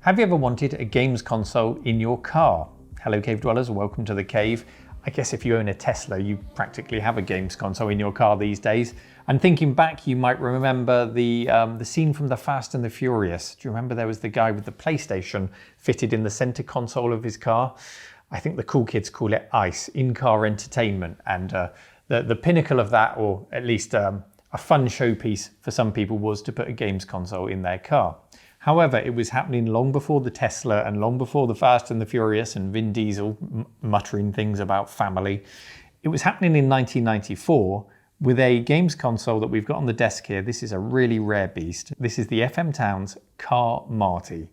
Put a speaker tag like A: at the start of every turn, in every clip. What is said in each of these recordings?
A: Have you ever wanted a games console in your car? Hello cave dwellers, welcome to the cave. I guess if you own a Tesla, you practically have a games console in your car these days. And thinking back, you might remember the scene from The Fast and the Furious. Do you remember there was the guy with the PlayStation fitted in the center console of his car? I think the cool kids call it ICE, in-car entertainment. And the pinnacle of that, or at least a fun showpiece for some people, was to put a games console in their car. However, it was happening long before the Tesla and long before The Fast and the Furious and Vin Diesel muttering things about family. It was happening in 1994 with a games console that we've got on the desk here. This is a really rare beast. This is the FM Towns Car Marty,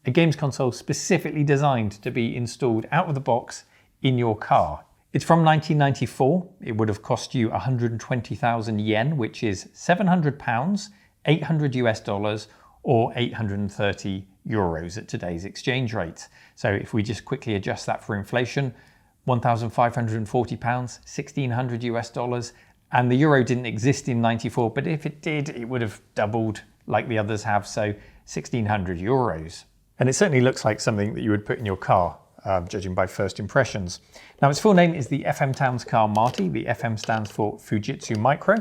A: a games console specifically designed to be installed out of the box in your car. It's from 1994. It would have cost you 120,000 yen, which is 700 pounds, 800 US dollars, or 830 euros at today's exchange rates. So if we just quickly adjust that for inflation, 1,540 pounds, 1,600 US dollars, and the euro didn't exist in 94, but if it did, it would have doubled like the others have, so 1,600 euros. And it certainly looks like something that you would put in your car, judging by first impressions. Now, its full name is the FM Towns Car Marty. The FM stands for Fujitsu Micro.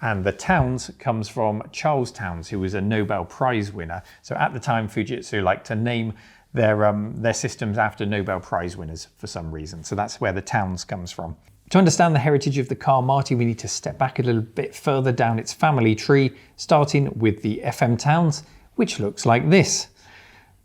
A: And the Towns comes from Charles Towns, who was a Nobel Prize winner. So at the time, Fujitsu liked to name their systems after Nobel Prize winners for some reason. So that's where the Towns comes from. To understand the heritage of the Car Marty, we need to step back a little bit further down its family tree, starting with the FM Towns, which looks like this.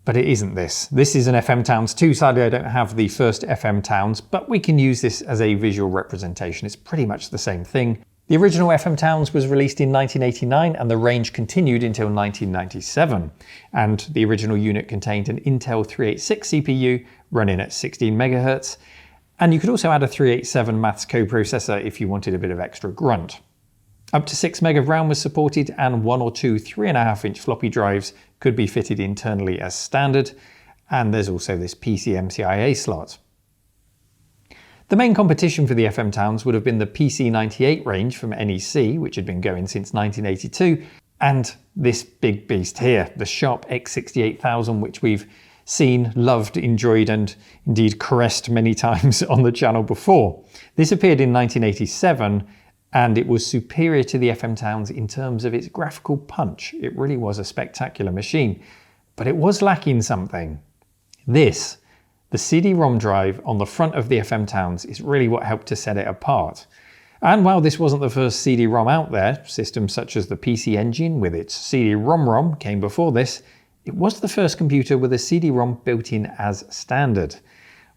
A: But it isn't this. This is an FM Towns 2. Sadly, I don't have the first FM Towns, but we can use this as a visual representation. It's pretty much the same thing. The original FM Towns was released in 1989 and the range continued until 1997. And the original unit contained an Intel 386 CPU running at 16 MHz. And you could also add a 387 maths coprocessor if you wanted a bit of extra grunt. Up to 6 meg of RAM was supported, and 1 or 2 3.5-inch floppy drives could be fitted internally as standard. And there's also this PCMCIA slot. The main competition for the FM Towns would have been the PC98 range from NEC, which had been going since 1982, and this big beast here, the Sharp X68000, which we've seen, loved, enjoyed, and indeed caressed many times on the channel before. This appeared in 1987, and it was superior to the FM Towns in terms of its graphical punch. It really was a spectacular machine, but it was lacking something. This. The CD-ROM drive on the front of the FM Towns is really what helped to set it apart. And while this wasn't the first CD-ROM out there, systems such as the PC Engine with its CD-ROM came before this, it was the first computer with a CD-ROM built in as standard.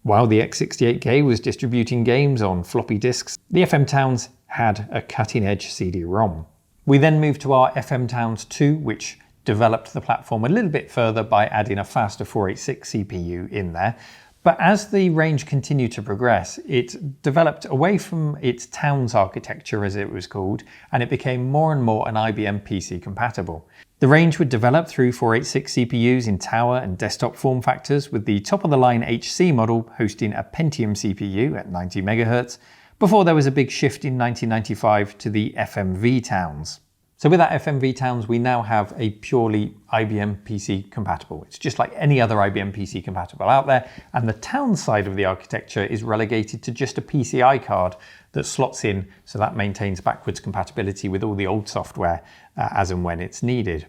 A: While the X68K was distributing games on floppy disks, the FM Towns had a cutting-edge CD-ROM. We then moved to our FM Towns 2, which developed the platform a little bit further by adding a faster 486 CPU in there. But as the range continued to progress, it developed away from its Towns architecture, as it was called, and it became more and more an IBM PC compatible. The range would develop through 486 CPUs in tower and desktop form factors, with the top-of-the-line HC model hosting a Pentium CPU at 90 MHz, before there was a big shift in 1995 to the FMV Towns. So with that FMV Towns, we now have a purely IBM PC compatible. It's just like any other IBM PC compatible out there, and the Towns side of the architecture is relegated to just a PCI card that slots in, so that maintains backwards compatibility with all the old software as and when it's needed.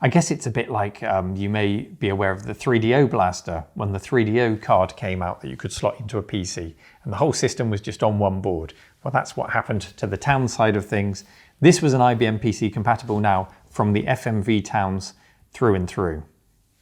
A: I guess it's a bit like you may be aware of the 3DO Blaster, when the 3DO card came out that you could slot into a PC, and the whole system was just on one board. Well, that's what happened to the Towns side of things. This was an IBM PC compatible now from the FMV Towns through and through.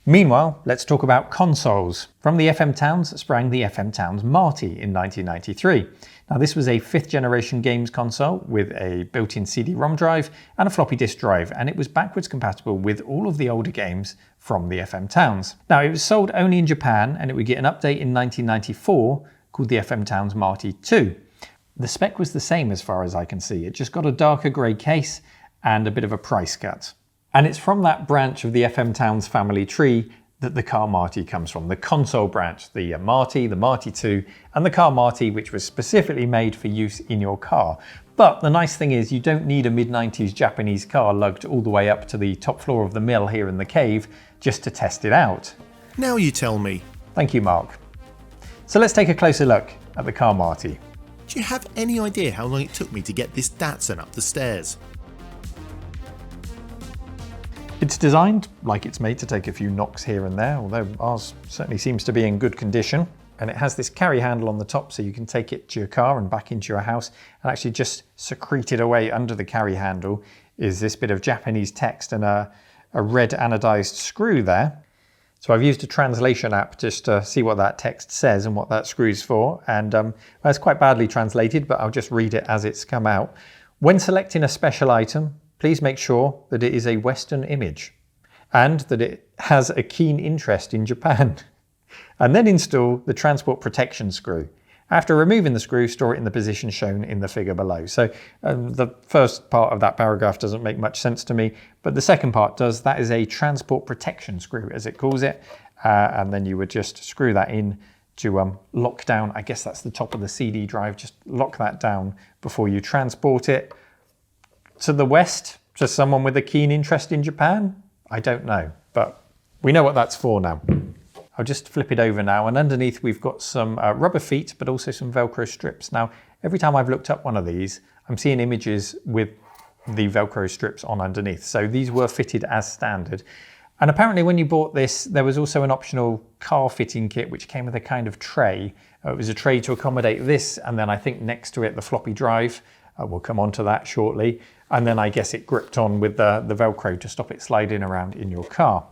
A: Meanwhile, let's talk about consoles. From the FM Towns sprang the FM Towns Marty in 1993. Now, this was a 5th generation games console with a built-in CD-ROM drive and a floppy disk drive, and it was backwards compatible with all of the older games from the FM Towns. Now, it was sold only in Japan, and it would get an update in 1994 called the FM Towns Marty 2. The spec was the same as far as I can see. It just got a darker grey case and a bit of a price cut. And it's from that branch of the FM Towns family tree that the Car Marty comes from, the console branch, the Marty 2, and the Car Marty, which was specifically made for use in your car. But the nice thing is you don't need a mid-90s Japanese car lugged all the way up to the top floor of the mill here in the cave just to test it out.
B: Now you tell me.
A: Thank you, Mark. So let's take a closer look at the Car Marty.
B: Do you have any idea how long it took me to get this Datsun up the stairs?
A: It's designed like it's made to take a few knocks here and there, although ours certainly seems to be in good condition. And it has this carry handle on the top so you can take it to your car and back into your house, and actually just secreted away under the carry handle is this bit of Japanese text and a red anodized screw there. So I've used a translation app just to see what that text says and what that screw's for. And well, it's quite badly translated, but I'll just read it as it's come out. When selecting a special item, please make sure that it is a Western image and that it has a keen interest in Japan. And then install the transport protection screw. After removing the screw, store it in the position shown in the figure below. So the first part of that paragraph doesn't make much sense to me, but the second part does. That is a transport protection screw, as it calls it. And then you would just screw that in to lock down, I guess that's the top of the CD drive, just lock that down before you transport it to the West, to someone with a keen interest in Japan. I don't know, but we know what that's for now. I'll just flip it over now, and underneath we've got some rubber feet, but also some Velcro strips. Now, every time I've looked up one of these, I'm seeing images with the Velcro strips on underneath. So these were fitted as standard. And apparently when you bought this, there was also an optional car fitting kit, which came with a kind of tray. It was a tray to accommodate this, and then I think next to it, the floppy drive. We'll come on to that shortly. And then I guess it gripped on with the Velcro to stop it sliding around in your car.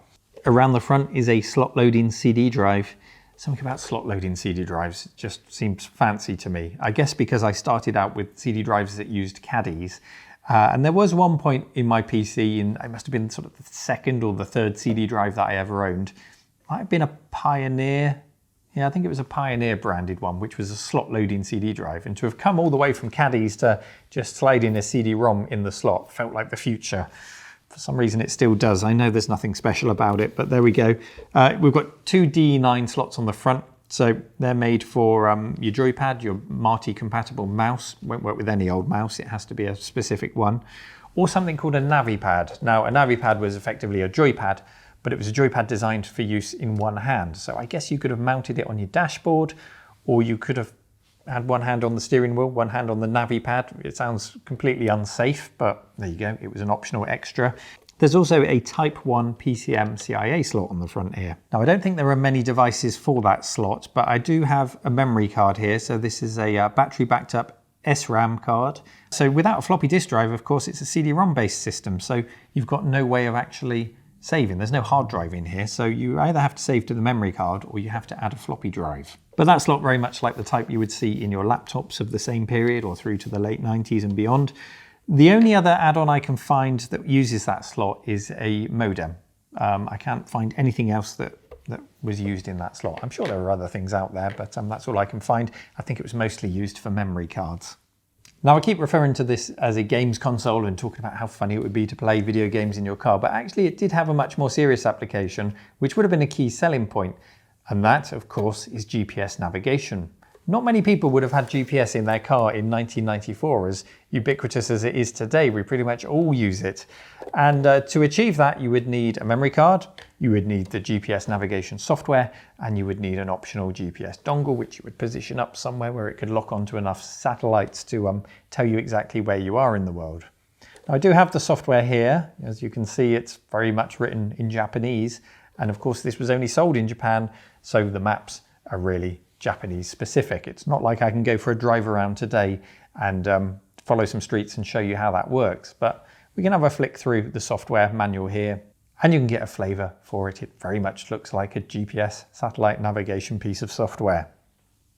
A: Around the front is a slot loading CD drive. Something about slot loading CD drives just seems fancy to me. I guess because I started out with CD drives that used caddies. And there was one point in my PC, and it must have been sort of the second or the third CD drive that I ever owned. Might have been a Pioneer. Yeah, I think it was a Pioneer branded one, which was a slot loading CD drive. And to have come all the way from caddies to just sliding a CD-ROM in the slot felt like the future. For some reason it still does. I know there's nothing special about it, but there we go. We've got two D9 slots on the front. So they're made for your joypad, your Marty compatible mouse. Won't work with any old mouse, it has to be a specific one. Or something called a NaviPad. Now a NaviPad was effectively a joypad, but it was a joypad designed for use in one hand. So I guess you could have mounted it on your dashboard, or you could have had one hand on the steering wheel, one hand on the NaviPad. It sounds completely unsafe, but there you go, it was an optional extra. There's also a Type 1 PCM CIA slot on the front here. Now I don't think there are many devices for that slot, but I do have a memory card here. So this is a battery backed up SRAM card. So without a floppy disk drive, of course, it's a CD-ROM based system. So you've got no way of actually saving. There's no hard drive in here, so you either have to save to the memory card or you have to add a floppy drive. But that slot very much like the type you would see in your laptops of the same period or through to the late 90s and beyond. The only other add-on I can find that uses that slot is a modem. I can't find anything else that was used in that slot. I'm sure there are other things out there, but that's all I can find. I think it was mostly used for memory cards. Now I keep referring to this as a games console and talking about how funny it would be to play video games in your car, but actually it did have a much more serious application, which would have been a key selling point. And that, of course, is GPS navigation. Not many people would have had GPS in their car in 1994, as ubiquitous as it is today. We pretty much all use it. And to achieve that, you would need a memory card, you would need the GPS navigation software, and you would need an optional GPS dongle, which you would position up somewhere where it could lock onto enough satellites to tell you exactly where you are in the world. Now, I do have the software here. As you can see, it's very much written in Japanese. And of course, this was only sold in Japan, so the maps are really Japanese specific. It's not like I can go for a drive around today and follow some streets and show you how that works, but we can have a flick through the software manual here and you can get a flavour for it. It very much looks like a GPS satellite navigation piece of software.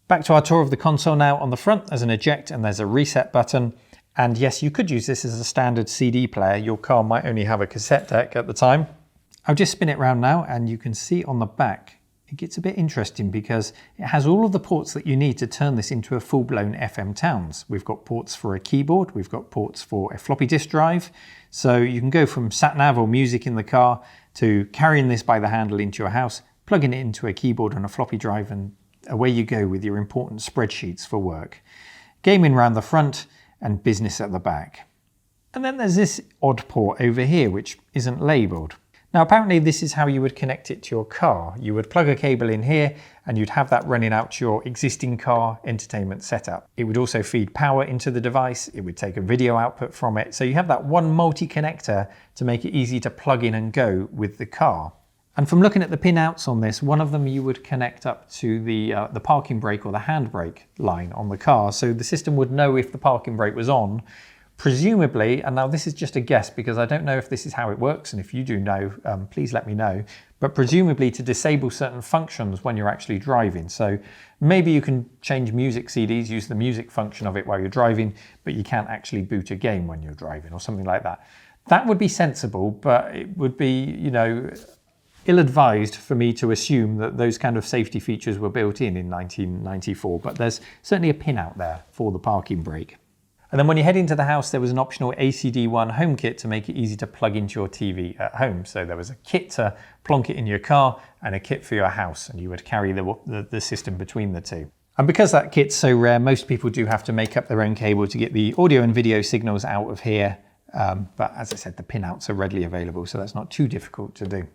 A: Back to our tour of the console now. On the front there's an eject and there's a reset button, and yes, you could use this as a standard CD player. Your car might only have a cassette deck at the time. I'll just spin it around now and you can see on the back it gets a bit interesting because it has all of the ports that you need to turn this into a full-blown FM Towns. We've got ports for a keyboard, we've got ports for a floppy disk drive. So you can go from sat-nav or music in the car to carrying this by the handle into your house, plugging it into a keyboard and a floppy drive, and away you go with your important spreadsheets for work. Gaming round the front and business at the back. And then there's this odd port over here which isn't labelled. Now apparently this is how you would connect it to your car. You would plug a cable in here and you'd have that running out to your existing car entertainment setup. It would also feed power into the device, it would take a video output from it, so you have that one multi-connector to make it easy to plug in and go with the car. And from looking at the pinouts on this, one of them you would connect up to the parking brake or the handbrake line on the car, so the system would know if the parking brake was on. Presumably, and now this is just a guess because I don't know if this is how it works, and if you do know, please let me know, but presumably to disable certain functions when you're actually driving. So maybe you can change music CDs, use the music function of it while you're driving, but you can't actually boot a game when you're driving or something like that. That would be sensible, but it would be, ill-advised for me to assume that those kind of safety features were built in 1994, but there's certainly a pin out there for the parking brake. And then when you head into the house, there was an optional ACD1 home kit to make it easy to plug into your TV at home. So there was a kit to plonk it in your car and a kit for your house, and you would carry the system between the two. And because that kit's so rare, most people do have to make up their own cable to get the audio and video signals out of here. But as I said, the pinouts are readily available, so that's not too difficult to do.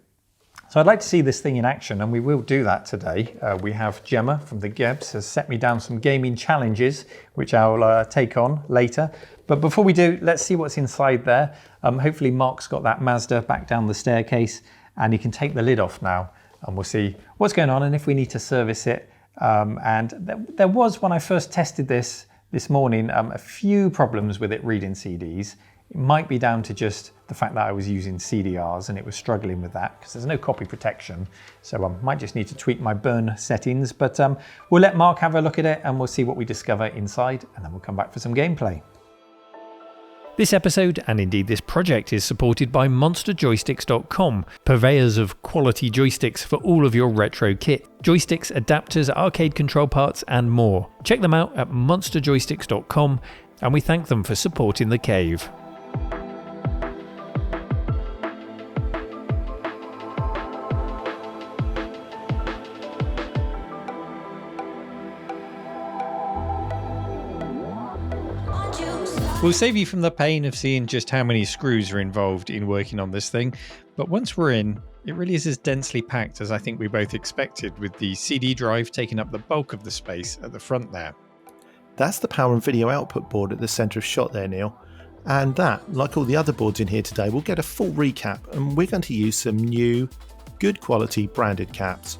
A: So I'd like to see this thing in action, and we will do that today. We have Gemma from the Gebs has set me down some gaming challenges, which I'll take on later. But before we do, let's see what's inside there. Hopefully Mark's got that Mazda back down the staircase, and he can take the lid off now, and we'll see what's going on and if we need to service it. And there was, when I first tested this morning, a few problems with it reading CDs. It might be down to just the fact that I was using CDRs and it was struggling with that because there's no copy protection. So I might just need to tweak my burn settings, but we'll let Mark have a look at it and we'll see what we discover inside, and then we'll come back for some gameplay. This episode, and indeed this project, is supported by monsterjoysticks.com, purveyors of quality joysticks for all of your retro kit. Joysticks, adapters, arcade control parts and more. Check them out at monsterjoysticks.com, and we thank them for supporting the cave. We'll save you from the pain of seeing just how many screws are involved in working on this thing, but once we're in, it really is as densely packed as I think we both expected, with the CD drive taking up the bulk of the space at the front there.
B: That's the power and video output board at the centre of shot there, Neil. And that, like all the other boards in here today, will get a full recap, and we're going to use some new, good quality branded caps.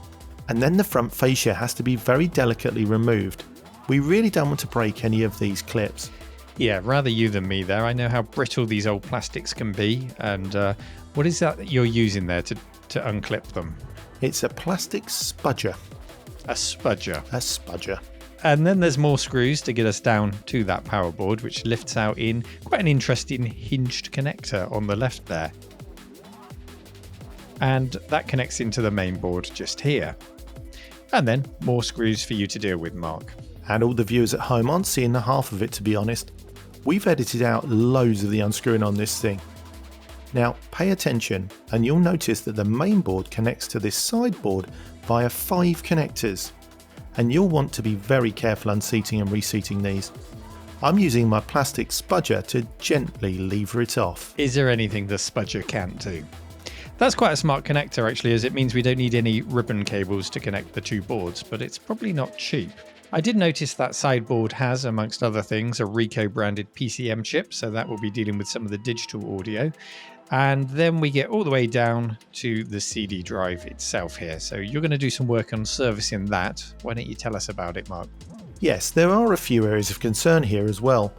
B: And then the front fascia has to be very delicately removed. We really don't want to break any of these clips.
A: Yeah, rather you than me there. I know how brittle these old plastics can be. And what is that you're using there to unclip them?
B: It's a plastic spudger.
A: A spudger?
B: A spudger.
A: And then there's more screws to get us down to that power board, which lifts out in quite an interesting hinged connector on the left there. And that connects into the main board just here. And then more screws for you to deal with, Mark.
B: And all the viewers at home aren't seeing the half of it, to be honest. We've edited out loads of the unscrewing on this thing. Now pay attention and you'll notice that the main board connects to this sideboard via 5 connectors. And you'll want to be very careful unseating and reseating these. I'm using my plastic spudger to gently lever it off.
A: Is there anything the spudger can't do? That's quite a smart connector actually, as it means we don't need any ribbon cables to connect the two boards, but it's probably not cheap. I did notice that sideboard has, amongst other things, a Rico branded PCM chip, so that will be dealing with some of the digital audio. And then we get all the way down to the CD drive itself here. So you're going to do some work on servicing that. Why don't you tell us about it, Mark?
B: Yes, there are a few areas of concern here as well.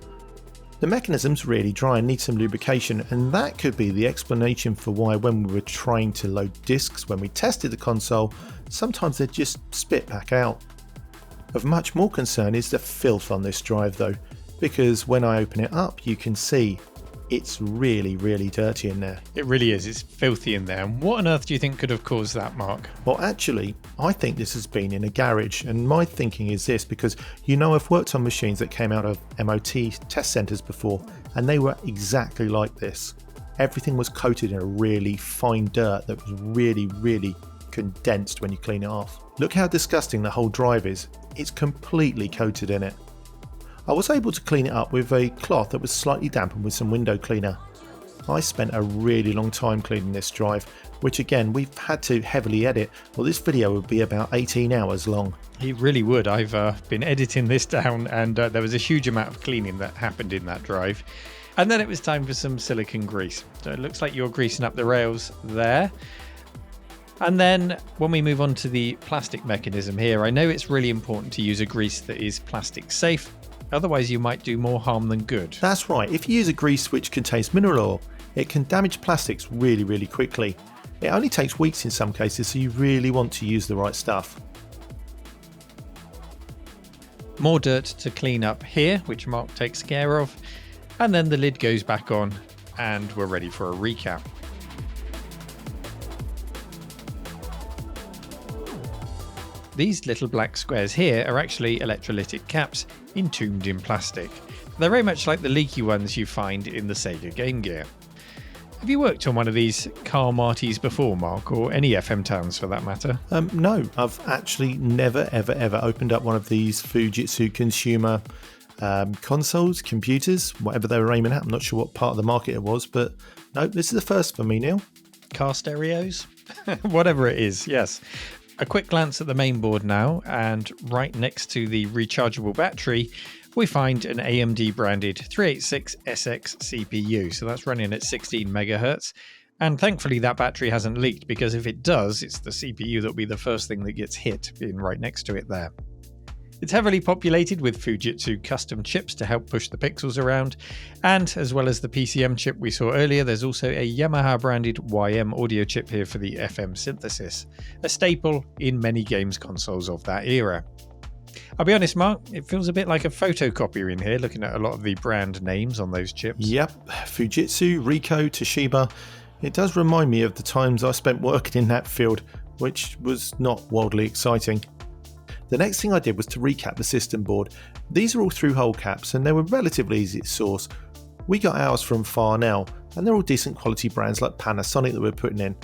B: The mechanism's really dry and needs some lubrication, and that could be the explanation for why when we were trying to load discs when we tested the console, sometimes they'd just spit back out. Of much more concern is the filth on this drive though, because when I open it up you can see it's really dirty in there.
A: It really is, it's filthy in there. And what on earth do you think could have caused that, Mark?
B: Well actually, I think this has been in a garage, and my thinking is this because I've worked on machines that came out of MOT test centres before, and they were exactly like this. Everything was coated in a really fine dirt that was really condensed when you clean it off. Look how disgusting the whole drive is. It's completely coated in it. I was able to clean it up with a cloth that was slightly dampened with some window cleaner. I spent a really long time cleaning this drive, which again we've had to heavily edit, or this video would be about 18 hours long.
A: It really would. I've been editing this down, and there was a huge amount of cleaning that happened in that drive. And then it was time for some silicone grease. So it looks like you're greasing up the rails there. And then when we move on to the plastic mechanism here, I know it's really important to use a grease that is plastic safe. Otherwise you might do more harm than good.
B: That's right, if you use a grease which contains mineral oil, it can damage plastics really quickly. It only takes weeks in some cases, so you really want to use the right stuff.
A: More dirt to clean up here, which Mark takes care of. And then the lid goes back on and we're ready for a recap. These little black squares here are actually electrolytic caps entombed in plastic. They're very much like the leaky ones you find in the Sega Game Gear. Have you worked on one of these Car Martys before, Mark, or any FM Towns for that matter?
B: No, I've actually never ever opened up one of these Fujitsu consumer consoles, computers, whatever they were aiming at. I'm not sure what part of the market it was, but no, this is the first for me, Neil.
A: Car stereos? Whatever it is, yes. A quick glance at the main board now, and right next to the rechargeable battery, we find an AMD branded 386SX CPU. So that's running at 16 megahertz. And thankfully that battery hasn't leaked, because if it does, it's the CPU that'll be the first thing that gets hit, being right next to it there. It's heavily populated with Fujitsu custom chips to help push the pixels around, and as well as the PCM chip we saw earlier, there's also a Yamaha branded YM audio chip here for the FM synthesis, a staple in many games consoles of that era. I'll be honest, Mark, it feels a bit like a photocopier in here, looking at a lot of the brand names on those chips.
B: Yep, Fujitsu, Ricoh, Toshiba. It does remind me of the times I spent working in that field, which was not wildly exciting. The next thing I did was to recap the system board. These are all through-hole caps and they were relatively easy to source. We got ours from Farnell and they're all decent quality brands like Panasonic that we're putting in.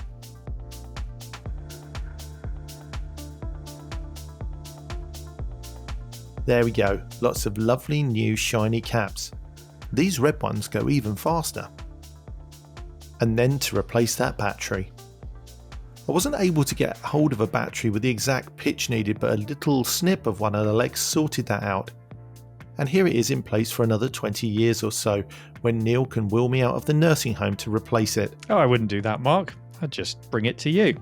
B: There we go, lots of lovely new shiny caps. These red ones go even faster. And then to replace that battery. I wasn't able to get hold of a battery with the exact pitch needed, but a little snip of one of the legs sorted that out. And here it is in place for another 20 years or so, when Neil can wheel me out of the nursing home to replace it.
A: Oh, I wouldn't do that, Mark. I'd just bring it to you.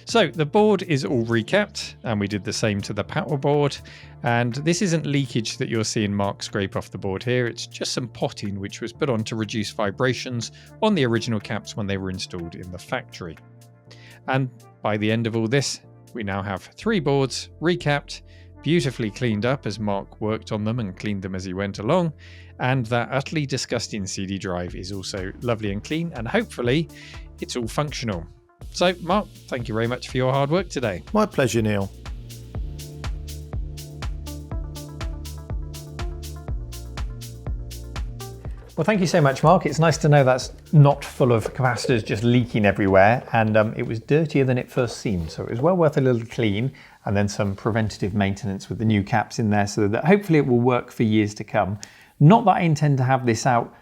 A: So the board is all recapped, and we did the same to the power board. And this isn't leakage that you're seeing Mark scrape off the board here. It's just some potting which was put on to reduce vibrations on the original caps when they were installed in the factory. And by the end of all this, we now have 3 boards recapped, beautifully cleaned up as Mark worked on them and cleaned them as he went along. And that utterly disgusting CD drive is also lovely and clean, and hopefully it's all functional. So Mark, thank you very much for your hard work today.
B: My pleasure, Neil.
A: Well, thank you so much, Mark. It's nice to know that's not full of capacitors just leaking everywhere, and it was dirtier than it first seemed, so it was well worth a little clean and then some preventative maintenance with the new caps in there, so that hopefully it will work for years to come. Not that I intend to have this out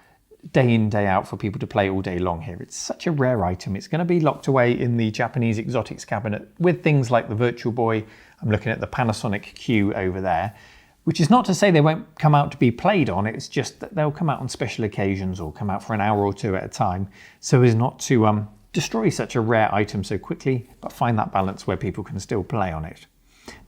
A: day in, day out for people to play all day long here. It's such a rare item. It's going to be locked away in the Japanese exotics cabinet with things like the Virtual Boy. I'm looking at the Panasonic Q over there. Which is not to say they won't come out to be played on, it's just that they'll come out on special occasions or come out for an hour or two at a time, so as not to destroy such a rare item so quickly, but find that balance where people can still play on it.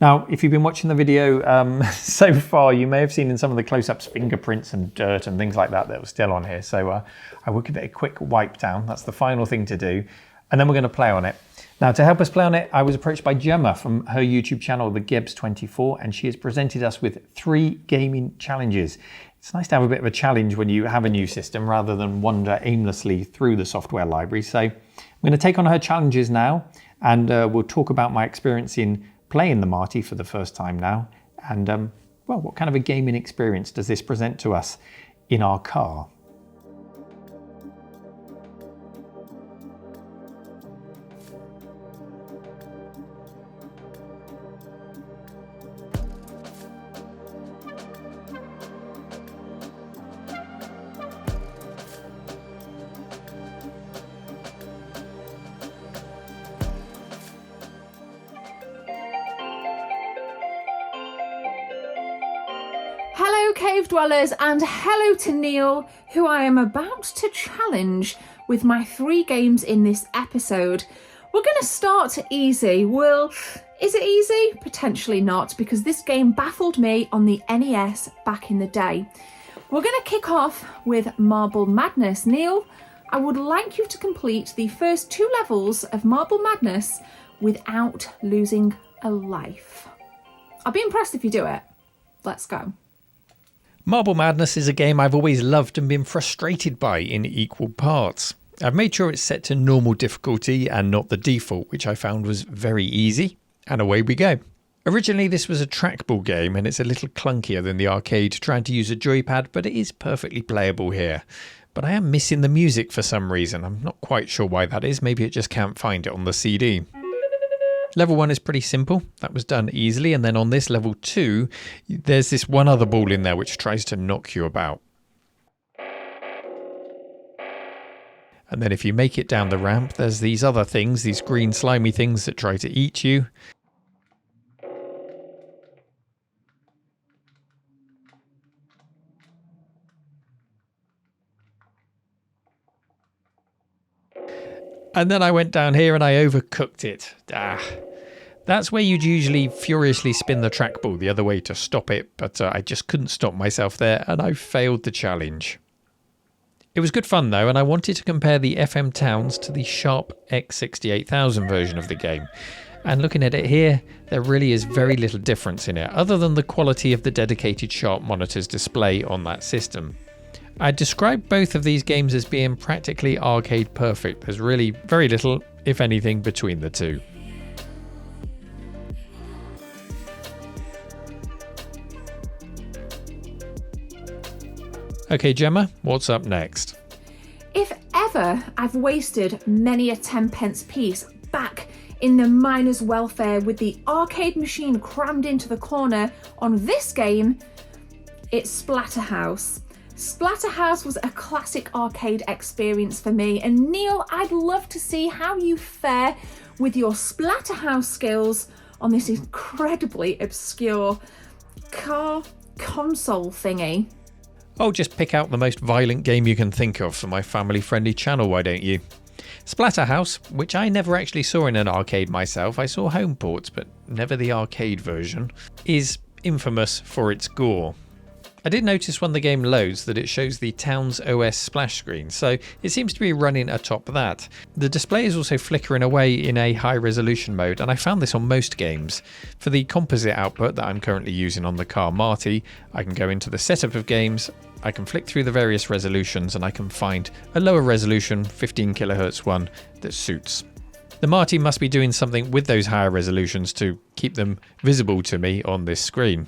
A: Now, if you've been watching the video so far, you may have seen in some of the close-ups fingerprints and dirt and things like that that were still on here, so I will give it a quick wipe down. That's the final thing to do, and then we're going to play on it. Now, to help us play on it, I was approached by Gemma from her YouTube channel, The Gebs24, and she has presented us with 3 gaming challenges. It's nice to have a bit of a challenge when you have a new system rather than wander aimlessly through the software library. So I'm going to take on her challenges now, and we'll talk about my experience in playing the Marty for the first time now, and well, what kind of a gaming experience does this present to us in our car?
C: cave dwellers, and hello to Neil, who I am about to challenge with my 3 games in this episode. We're going to start easy. Well, is it easy? Potentially not, because this game baffled me on the NES back in the day. We're going to kick off with Marble Madness. Neil, I would like you to complete the first 2 levels of Marble Madness without losing a life. I'll be impressed if you do it. Let's go.
A: Marble Madness is a game I've always loved and been frustrated by in equal parts. I've made sure it's set to normal difficulty and not the default, which I found was very easy, and away we go. Originally this was a trackball game and it's a little clunkier than the arcade trying to use a joypad, but it is perfectly playable here. But I am missing the music for some reason. I'm not quite sure why that is, maybe it just can't find it on the CD. Level 1 is pretty simple, that was done easily, and then on this level 2, there's this one other ball in there which tries to knock you about. And then if you make it down the ramp, there's these other things, these green slimy things that try to eat you. And then I went down here and I overcooked it. That's where you'd usually furiously spin the trackball the other way to stop it, but I just couldn't stop myself there and I failed the challenge. It was good fun though, and I wanted to compare the FM Towns to the Sharp X68000 version of the game. And looking at it here, there really is very little difference in it, other than the quality of the dedicated Sharp monitor's display on that system. I'd describe both of these games as being practically arcade perfect. There's really very little, if anything, between the two. Okay, Gemma, what's up next?
C: If ever I've wasted many a 10-pence piece back in the miner's welfare with the arcade machine crammed into the corner on this game, it's Splatterhouse. Splatterhouse was a classic arcade experience for me, and Neil, I'd love to see how you fare with your Splatterhouse skills on this incredibly obscure car console thingy.
A: Oh, just pick out the most violent game you can think of for my family-friendly channel, why don't you? Splatterhouse, which I never actually saw in an arcade myself, I saw home ports, but never the arcade version, is infamous for its gore. I did notice when the game loads that it shows the Towns OS splash screen, so it seems to be running atop that. The display is also flickering away in a high resolution mode, and I found this on most games. For the composite output that I'm currently using on the Car Marty, I can go into the setup of games, I can flick through the various resolutions, and I can find a lower resolution 15 kHz one that suits. The Marty must be doing something with those higher resolutions to keep them visible to me on this screen.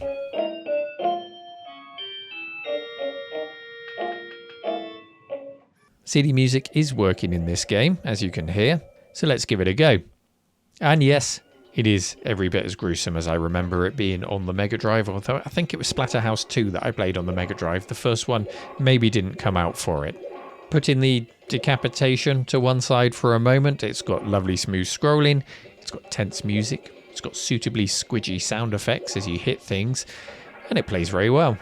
A: CD music is working in this game, as you can hear, so let's give it a go. And yes, it is every bit as gruesome as I remember it being on the Mega Drive, although I think it was Splatterhouse 2 that I played on the Mega Drive. The first one maybe didn't come out for it. Putting the decapitation to one side for a moment, it's got lovely smooth scrolling, it's got tense music, it's got suitably squidgy sound effects as you hit things, and it plays very well.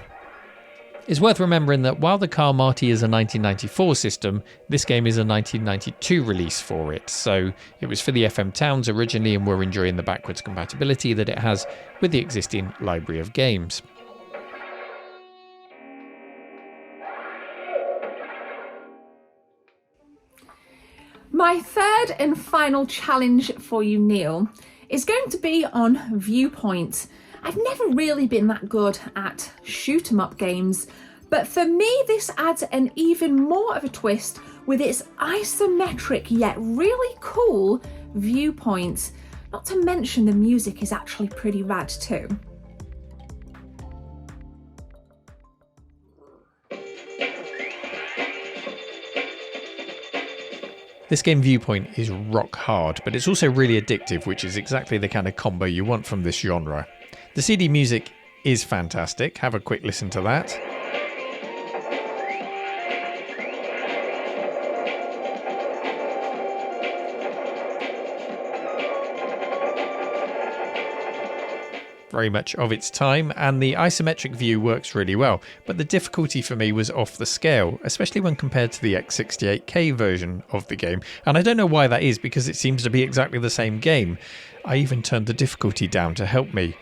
A: It's worth remembering that while the Car Marty is a 1994 system, this game is a 1992 release for it, so it was for the FM Towns originally, and we're enjoying the backwards compatibility that it has with the existing library of games.
C: My third and final challenge for you, Neil, is going to be on Viewpoint. I've never really been that good at shoot-'em-up games, but for me this adds an even more of a twist with its isometric yet really cool viewpoint. Not to mention the music is actually pretty rad too.
A: This game Viewpoint is rock hard, but it's also really addictive, which is exactly the kind of combo you want from this genre. The CD music is fantastic, have a quick listen to that. very much of its time, and the isometric view works really well, but the difficulty for me was off the scale, especially when compared to the X68K version of the game. And I don't know why that is, because it seems to be exactly the same game. I even turned the difficulty down to help me.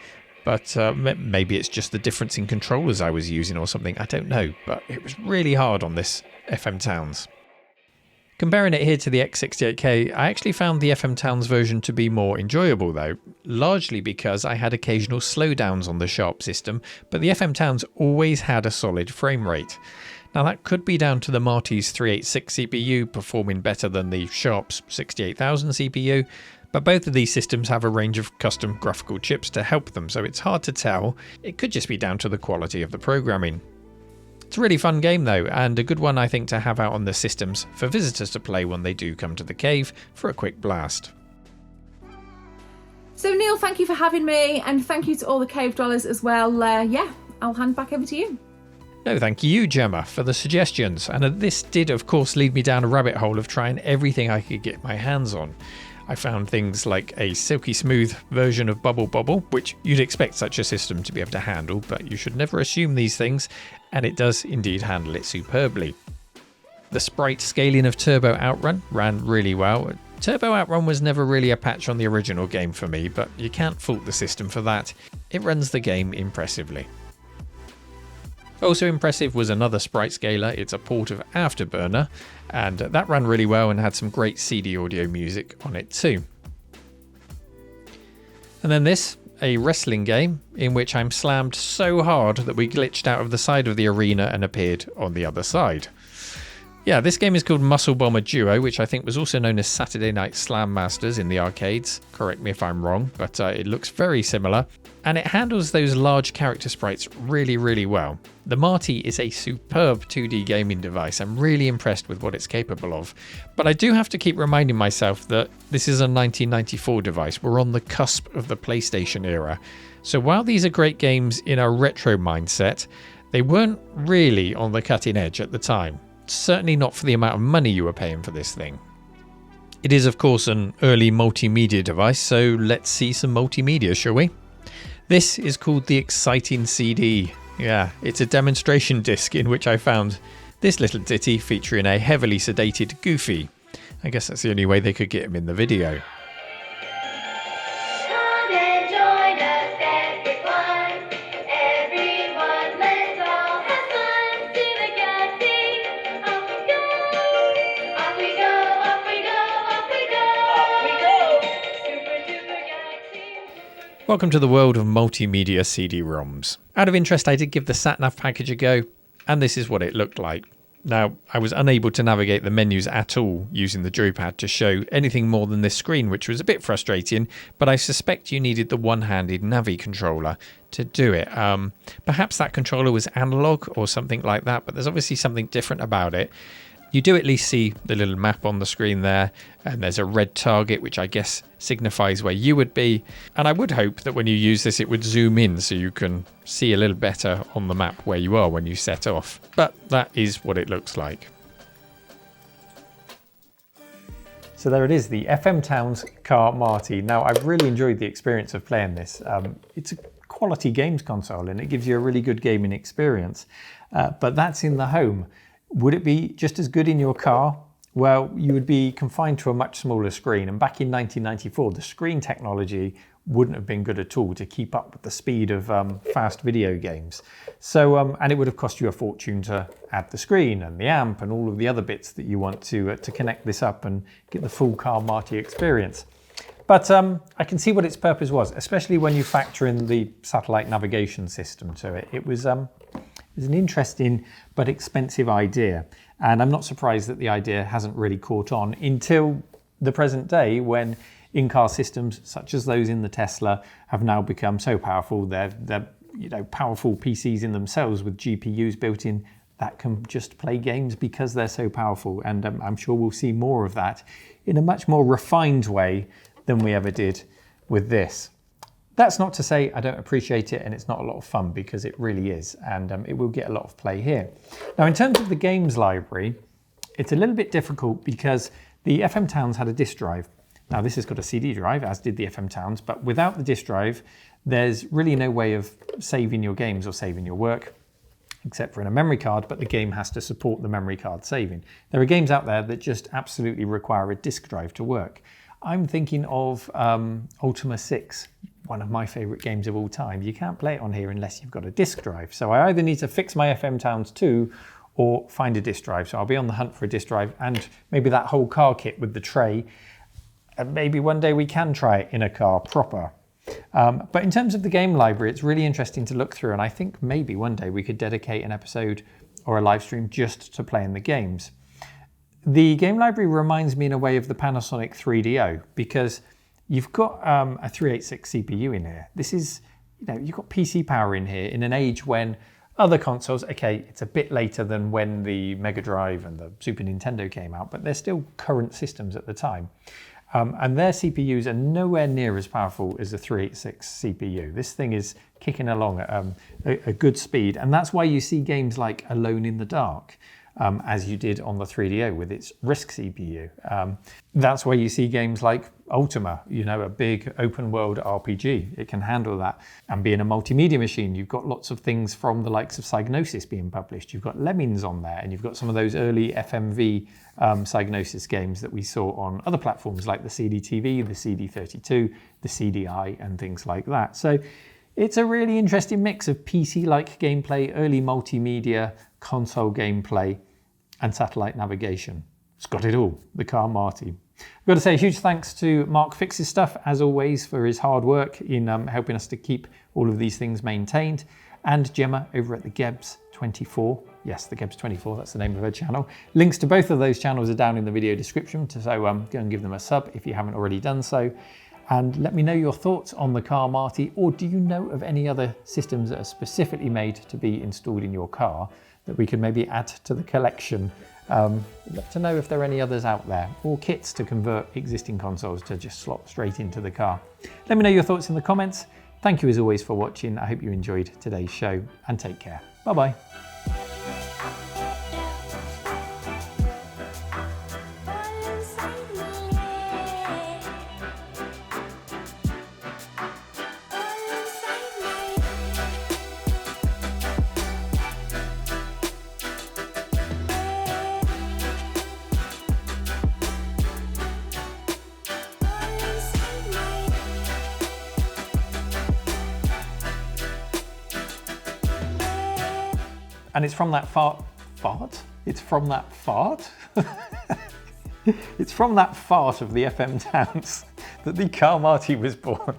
A: But maybe it's just the difference in controllers I was using or something, I don't know. But it was really hard on this FM Towns. Comparing it here to the X68K, I actually found the FM Towns version to be more enjoyable though, largely because I had occasional slowdowns on the Sharp system, but the FM Towns always had a solid frame rate. Now that could be down to the Marty's 386 CPU performing better than the Sharp's 68000 CPU, but both of these systems have a range of custom graphical chips to help them, so it's hard to tell. It could just be down to the quality of the programming. It's a really fun game though, and a good one I think to have out on the systems for visitors to play when they do come to the cave for a quick blast.
C: So Neil, thank you for having me, and thank you to all the cave dwellers as well. I'll hand back over to you.
A: No, thank you, Gemma, for the suggestions, and this did of course lead me down a rabbit hole of trying everything I could get my hands on. I found things like a silky smooth version of Bubble Bobble, which you'd expect such a system to be able to handle, but you should never assume these things, and it does indeed handle it superbly. The sprite scaling of Turbo Outrun ran really well. Turbo Outrun was never really a patch on the original game for me, but you can't fault the system for that. It runs the game impressively. Also impressive was another sprite scaler. It's a port of Afterburner, and that ran really well and had some great CD audio music on it too. And then this, a wrestling game in which I'm slammed so hard that we glitched out of the side of the arena and appeared on the other side. Yeah, this game is called Muscle Bomber Duo, which I think was also known as Saturday Night Slam Masters in the arcades. Correct me if I'm wrong, but it looks very similar. And it handles those large character sprites really, really well. The Marty is a superb 2D gaming device. I'm really impressed with what it's capable of. But I do have to keep reminding myself that this is a 1994 device. We're on the cusp of the PlayStation era. So while these are great games in a retro mindset, they weren't really on the cutting edge at the time. Certainly not for the amount of money you were paying for this thing. It is of course an early multimedia device, so let's see some multimedia, shall we? This is called the Exciting CD. Yeah, it's a demonstration disc in which I found this little ditty featuring a heavily sedated Goofy. I guess that's the only way they could get him in the video. Welcome to the world of multimedia CD-ROMs. Out of interest, I did give the SatNav package a go, and this is what it looked like. Now, I was unable to navigate the menus at all using the joypad to show anything more than this screen, which was a bit frustrating, but I suspect you needed the one-handed Navi controller to do it. Perhaps that controller was analog or something like that, but there's obviously something different about it. You do at least see the little map on the screen there, and there's a red target which I guess signifies where you would be, and I would hope that when you use this it would zoom in so you can see a little better on the map where you are when you set off, but that is what it looks like. So there it is, the FM Towns Car Marty. Now I've really enjoyed the experience of playing this. It's a quality games console and it gives you a really good gaming experience, but that's in the home. Would it be just as good in your car? Well, you would be confined to a much smaller screen, and back in 1994 the screen technology wouldn't have been good at all to keep up with the speed of fast video games. So, and it would have cost you a fortune to add the screen and the amp and all of the other bits that you want to connect this up and get the full Car Marty experience. But I can see what its purpose was, especially when you factor in the satellite navigation system to it. It was an interesting but expensive idea, and I'm not surprised that the idea hasn't really caught on until the present day, when in-car systems such as those in the Tesla have now become so powerful. They're powerful PCs in themselves with GPUs built in that can just play games because they're so powerful, and I'm sure we'll see more of that in a much more refined way than we ever did with this. That's not to say I don't appreciate it and it's not a lot of fun, because it really is, and it will get a lot of play here. Now in terms of the games library, it's a little bit difficult because the FM Towns had a disk drive, Now this has got a CD drive, as did the FM Towns, but without the disk drive, there's really no way of saving your games or saving your work, except for in a memory card, but the game has to support the memory card saving. There are games out there that just absolutely require a disk drive to work. I'm thinking of Ultima 6, one of my favourite games of all time. You can't play it on here unless you've got a disk drive. So I either need to fix my FM Towns 2 or find a disk drive. So I'll be on the hunt for a disk drive and maybe that whole car kit with the tray. And maybe one day we can try it in a car proper. But in terms of the game library, it's really interesting to look through, and I think maybe one day we could dedicate an episode or a live stream just to playing the games. The game library reminds me in a way of the Panasonic 3DO, because you've got a 386 CPU in here. This is, you've got PC power in here in an age when other consoles, okay, it's a bit later than when the Mega Drive and the Super Nintendo came out, but they're still current systems at the time. And their CPUs are nowhere near as powerful as the 386 CPU. This thing is kicking along at a good speed, and that's why you see games like Alone in the Dark, as you did on the 3DO with its RISC CPU. That's why you see games like Ultima, a big open world RPG. It can handle that. And being a multimedia machine, you've got lots of things from the likes of Psygnosis being published. You've got Lemmings on there, and you've got some of those early FMV Psygnosis games that we saw on other platforms like the CD-TV, the CD32, the CDI, and things like that. So it's a really interesting mix of PC-like gameplay, early multimedia, console gameplay, and satellite navigation. It's got it all, the Car Marty. I've got to say a huge thanks to Mark Fixes Stuff, as always, for his hard work in helping us to keep all of these things maintained, and Gemma over at the Gebs 24. Yes, the Gebs 24, that's the name of her channel. Links to both of those channels are down in the video description, so go and give them a sub if you haven't already done so. And let me know your thoughts on the Car Marty, or do you know of any other systems that are specifically made to be installed in your car that we could maybe add to the collection? I'd love to know if there are any others out there, or kits to convert existing consoles to just slot straight into the car. Let me know your thoughts in the comments. Thank you as always for watching. I hope you enjoyed today's show, and take care. Bye-bye. And it's from that fart? It's from that fart? It's from that fart of the FM Towns that the Car Marty was born.